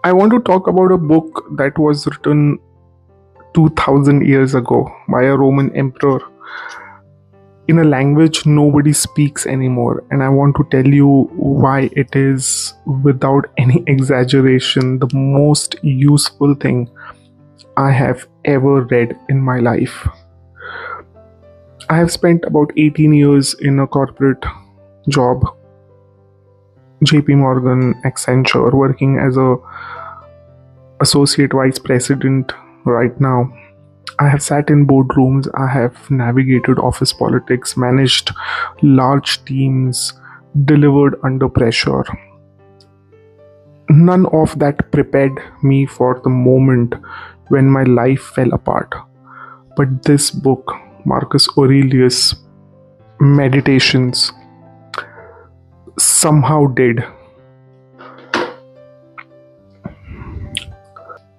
I want to talk about a book that was written 2000 years ago by a Roman emperor in a language nobody speaks anymore. And I want to tell you why it is, without any exaggeration, the most useful thing I have ever read in my life. I have spent about 18 years in a corporate job, JP Morgan, Accenture, working as a associate vice president right now. I have sat in boardrooms, I have navigated office politics, managed large teams, delivered under pressure. None of that prepared me for the moment when my life fell apart. But this book, Marcus Aurelius' Meditations, somehow did.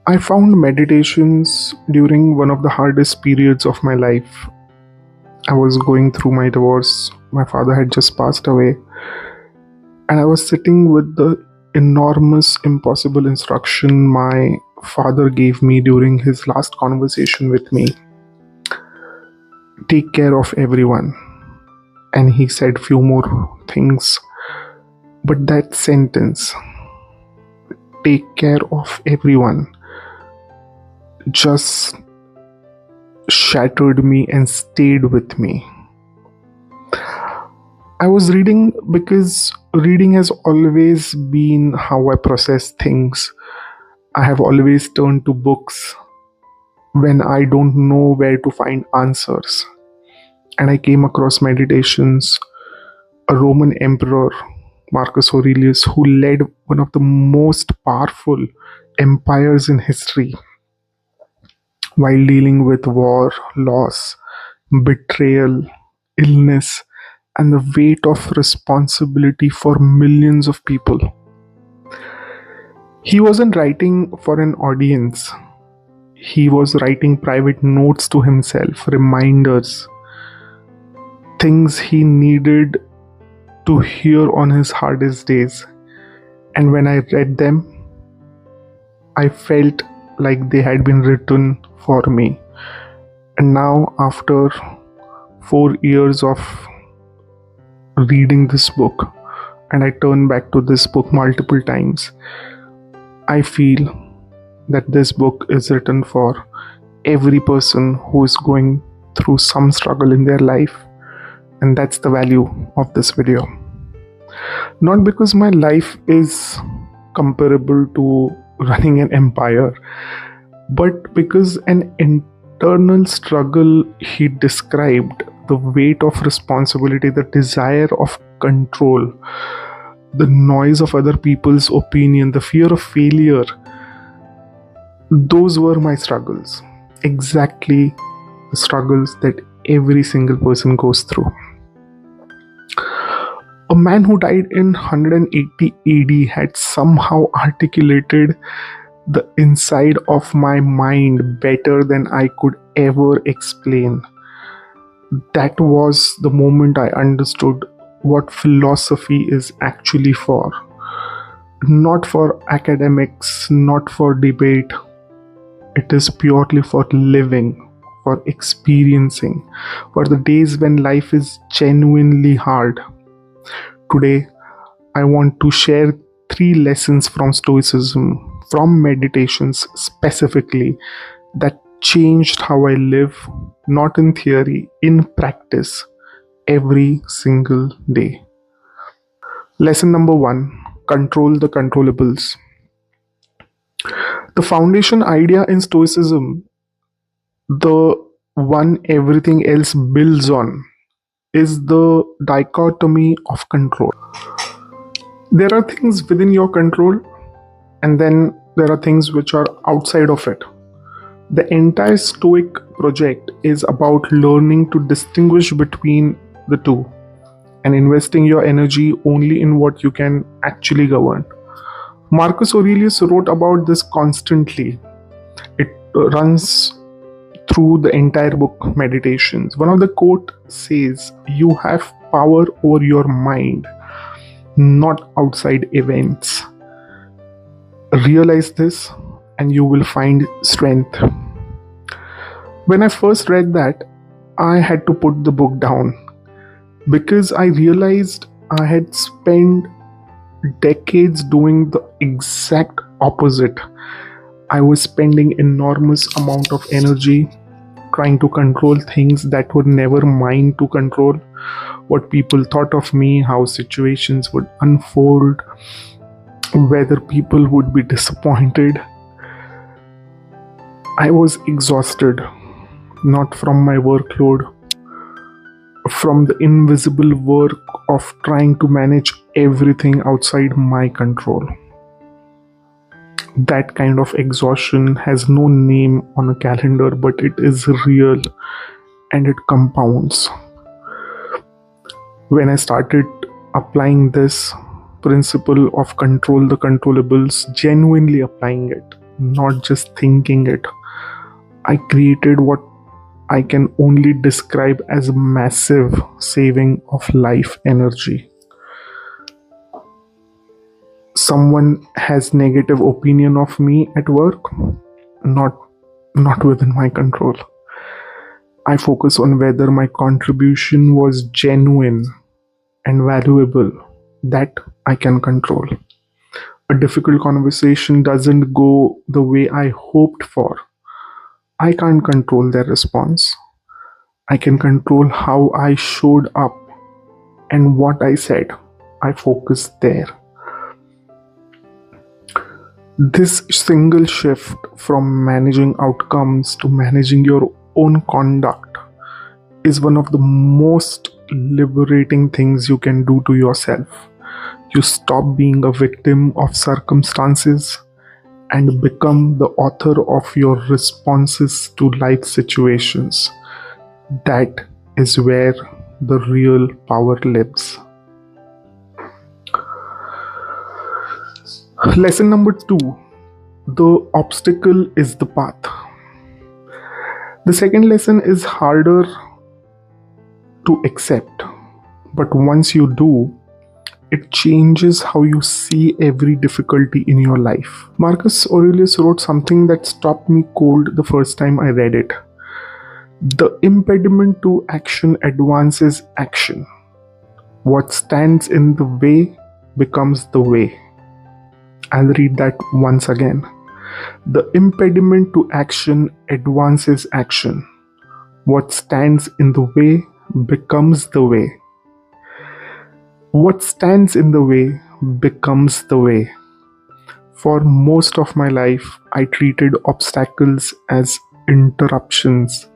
I found meditations during one of the hardest periods of my life. I was going through my divorce. My father had just passed away. And I was sitting with the enormous, impossible instruction my father gave me during his last conversation with me. Take care of everyone. And he said few more things. But that sentence, take care of everyone, just shattered me and stayed with me. I was reading because reading has always been how I process things. I have always turned to books when I don't know where to find answers. And I came across Meditations, a Roman emperor, Marcus Aurelius, who led one of the most powerful empires in history while dealing with war, loss, betrayal, illness, and the weight of responsibility for millions of people. He wasn't writing for an audience, he was writing private notes to himself, reminders, things he needed to hear on his hardest days. And when I read them, I felt like they had been written for me. And now, after 4 years of reading this book, and I turn back to this book multiple times, I feel that this book is written for every person who is going through some struggle in their life. And that's the value of this video. Not because my life is comparable to running an empire, but because an internal struggle he described, the weight of responsibility, the desire of control, the noise of other people's opinion, the fear of failure, those were my struggles. Exactly the struggles that every single person goes through. A man who died in 180 AD had somehow articulated the inside of my mind better than I could ever explain. That was the moment I understood what philosophy is actually for. Not for academics, not for debate. It is purely for living, for experiencing, for the days when life is genuinely hard. Today, I want to share 3 lessons from Stoicism, from Meditations specifically, that changed how I live, not in theory, in practice, every single day. Lesson number 1, control the controllables. The foundation idea in Stoicism, the one everything else builds on, is the dichotomy of control. There are things within your control, and then there are things which are outside of it. The entire Stoic project is about learning to distinguish between the two and investing your energy only in what you can actually govern. Marcus Aurelius wrote about this constantly. It runs through the entire book, Meditations. One of the quote says, "You have power over your mind, not outside events." Realize this and you will find strength. When I first read that, I had to put the book down because I realized I had spent decades doing the exact opposite. I was spending enormous amount of energy trying to control things that were never mine to control. What people thought of me, how situations would unfold, whether people would be disappointed. I was exhausted, not from my workload, from the invisible work of trying to manage everything outside my control. That kind of exhaustion has no name on a calendar, but it is real and it compounds. When I started applying this principle of control the controllables, genuinely applying it, not just thinking it, I created what I can only describe as a massive saving of life energy. Someone has negative opinion of me at work, not within my control. I focus on whether my contribution was genuine and valuable. That I can control. A difficult conversation doesn't go the way I hoped for. I can't control their response. I can control how I showed up and what I said. I focus there. This single shift from managing outcomes to managing your own conduct is one of the most liberating things you can do to yourself. You stop being a victim of circumstances and become the author of your responses to life situations. That is where the real power lives. Lesson number 2. The obstacle is the path. The second lesson is harder to accept, but once you do, it changes how you see every difficulty in your life. Marcus Aurelius wrote something that stopped me cold the first time I read it. The impediment to action advances action. What stands in the way becomes the way. I'll read that once again. The impediment to action advances action. What stands in the way becomes the way. What stands in the way becomes the way. For most of my life, I treated obstacles as interruptions,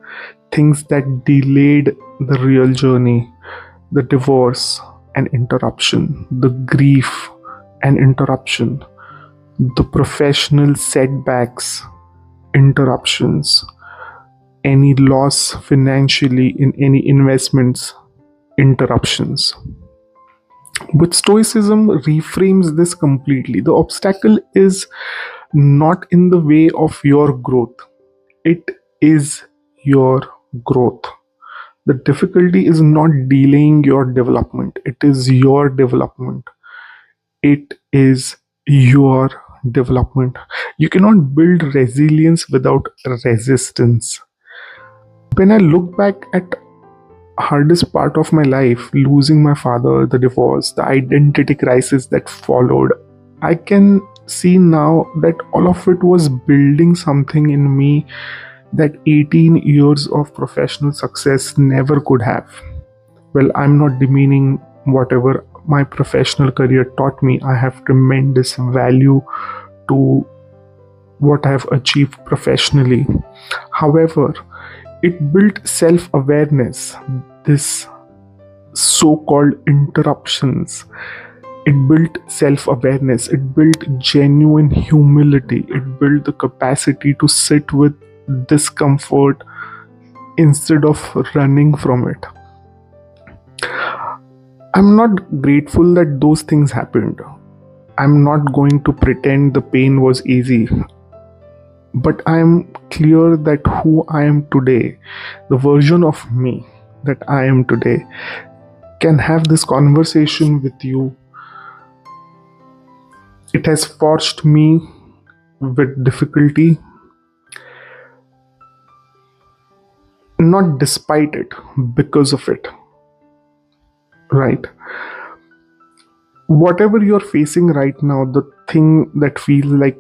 things that delayed the real journey, the divorce, an interruption, the grief, an interruption, the professional setbacks, interruptions, any loss financially in any investments, interruptions. But Stoicism reframes this completely. The obstacle is not in the way of your growth, it is your growth. The difficulty is not delaying your development, it is your development. It is your development. You cannot build resilience without resistance. When I look back at hardest part of my life, losing my father, the divorce, the identity crisis that followed, I can see now that all of it was building something in me that 18 years of professional success never could have. Well, I'm not demeaning whatever my professional career taught me. I have tremendous value to what I have achieved professionally. However, it built self-awareness, this so-called interruptions. It built self-awareness, it built genuine humility, it built the capacity to sit with discomfort instead of running from it. I'm not grateful that those things happened. I'm not going to pretend the pain was easy. But I am clear that who I am today, the version of me that I am today, can have this conversation with you. It has forged me with difficulty, not despite it, because of it, right? Whatever you're facing right now, the thing that feels like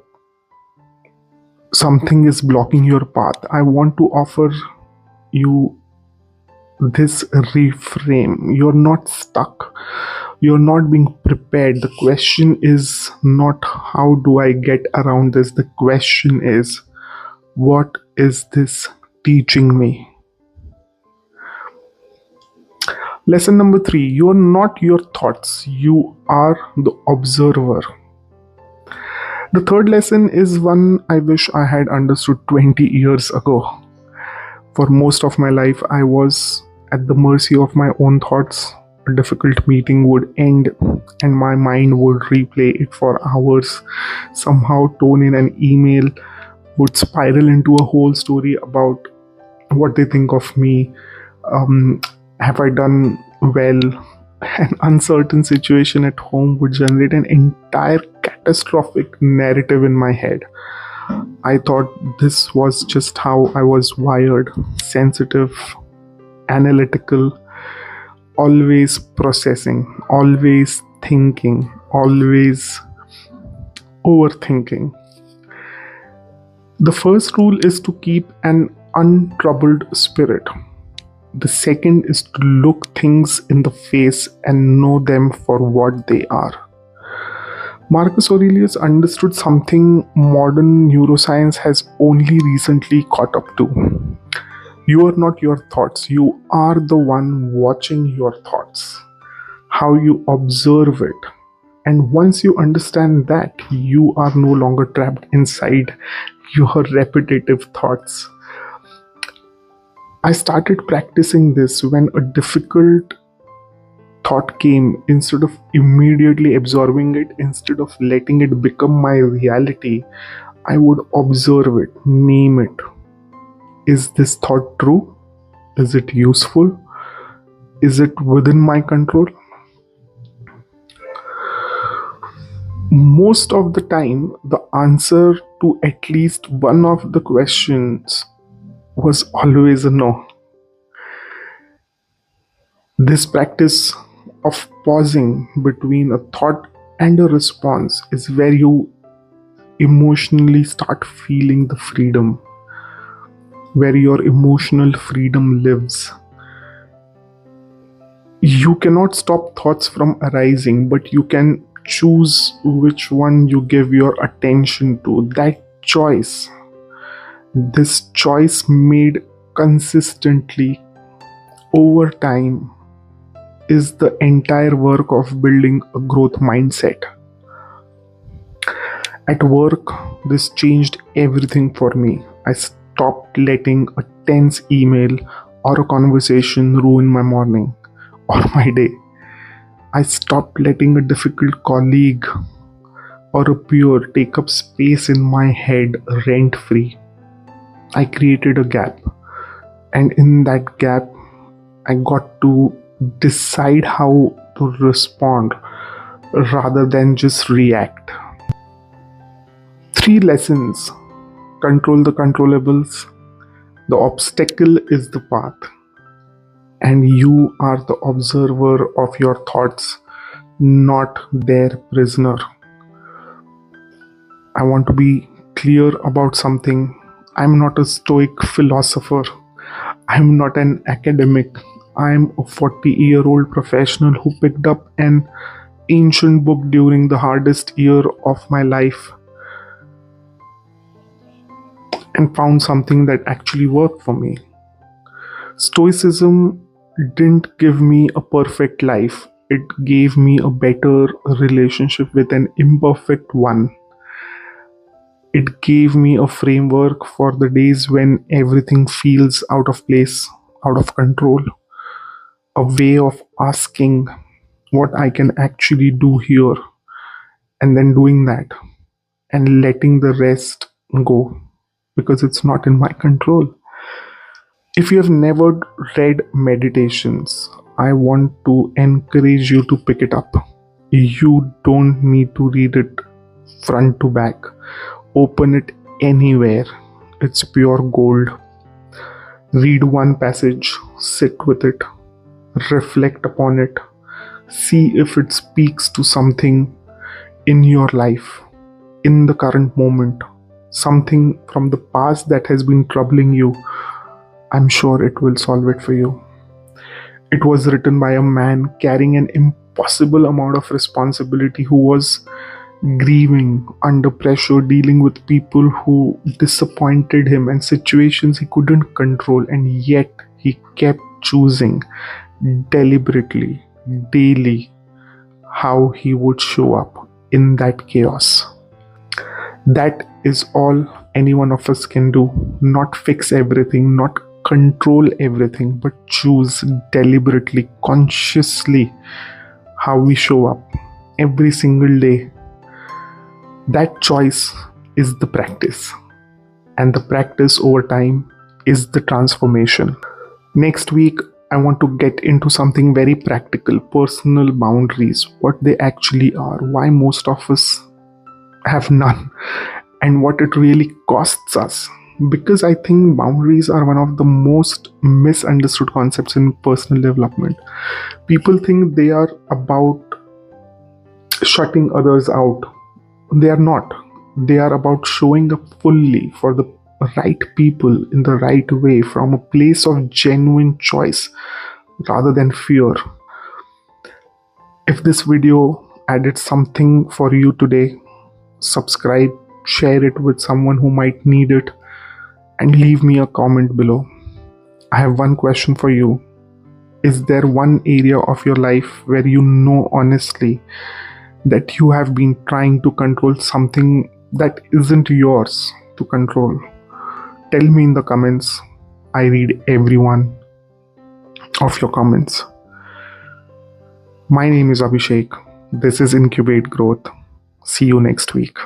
something is blocking your path, I want to offer you this reframe. You're not stuck. You're not being prepared. The question is not how do I get around this? The question is, what is this teaching me? Lesson number 3, you're not your thoughts, you are the observer. The third lesson is one I wish I had understood 20 years ago. For most of my life, I was at the mercy of my own thoughts. A difficult meeting would end and my mind would replay it for hours. Somehow, tone in an email would spiral into a whole story about what they think of me. Have I done well? An uncertain situation at home would generate an entire catastrophic narrative in my head. I thought this was just how I was wired, sensitive, analytical, always processing, always thinking, always overthinking. The first rule is to keep an untroubled spirit. The second is to look things in the face and know them for what they are. Marcus Aurelius understood something modern neuroscience has only recently caught up to. You are not your thoughts, you are the one watching your thoughts. How you observe it. And once you understand that, you are no longer trapped inside your repetitive thoughts. I started practicing this when a difficult thought came. Instead of immediately absorbing it, instead of letting it become my reality, I would observe it, name it. Is this thought true? Is it useful? Is it within my control? Most of the time, the answer to at least one of the questions was always a no. This practice of pausing between a thought and a response is where you emotionally start feeling the freedom, where your emotional freedom lives. You cannot stop thoughts from arising, but you can choose which one you give your attention to. That choice, this choice made consistently over time, is the entire work of building a growth mindset. At work, this changed everything for me. I stopped letting a tense email or a conversation ruin my morning or my day. I stopped letting a difficult colleague or a peer take up space in my head rent free. I created a gap, and in that gap, I got to decide how to respond rather than just react. 3 lessons. Control the controllables. The obstacle is the path, and you are the observer of your thoughts, not their prisoner. I want to be clear about something. I'm not a Stoic philosopher. I'm not an academic. I'm a 40-year-old professional who picked up an ancient book during the hardest year of my life and found something that actually worked for me. Stoicism didn't give me a perfect life. It gave me a better relationship with an imperfect one. It gave me a framework for the days when everything feels out of place, out of control. A way of asking what I can actually do here, and then doing that and letting the rest go because it's not in my control. If you have never read Meditations, I want to encourage you to pick it up. You don't need to read it front to back. Open it anywhere. It's pure gold. Read one passage, sit with it, reflect upon it, see if it speaks to something in your life, in the current moment, something from the past that has been troubling you. I'm sure it will solve it for you. It was written by a man carrying an impossible amount of responsibility, who was grieving under pressure, dealing with people who disappointed him and situations he couldn't control, and yet he kept choosing deliberately, daily, how he would show up in that chaos. That is all any one of us can do. Not fix everything, not control everything, but choose deliberately, consciously how we show up every single day. That choice is the practice, and the practice over time is the transformation. Next week, I want to get into something very practical: personal boundaries, what they actually are, why most of us have none, and what it really costs us. Because I think boundaries are one of the most misunderstood concepts in personal development. People think they are about shutting others out. They are not. They are about showing up fully for the right people in the right way, from a place of genuine choice rather than fear. If this video added something for you today, subscribe, share it with someone who might need it, and leave me a comment below. I have one question for you. Is there one area of your life where you know honestly that you have been trying to control something that isn't yours to control? Tell me in the comments. I read every one of your comments. My name is Abhishek. This is Incubate Growth. See you next week.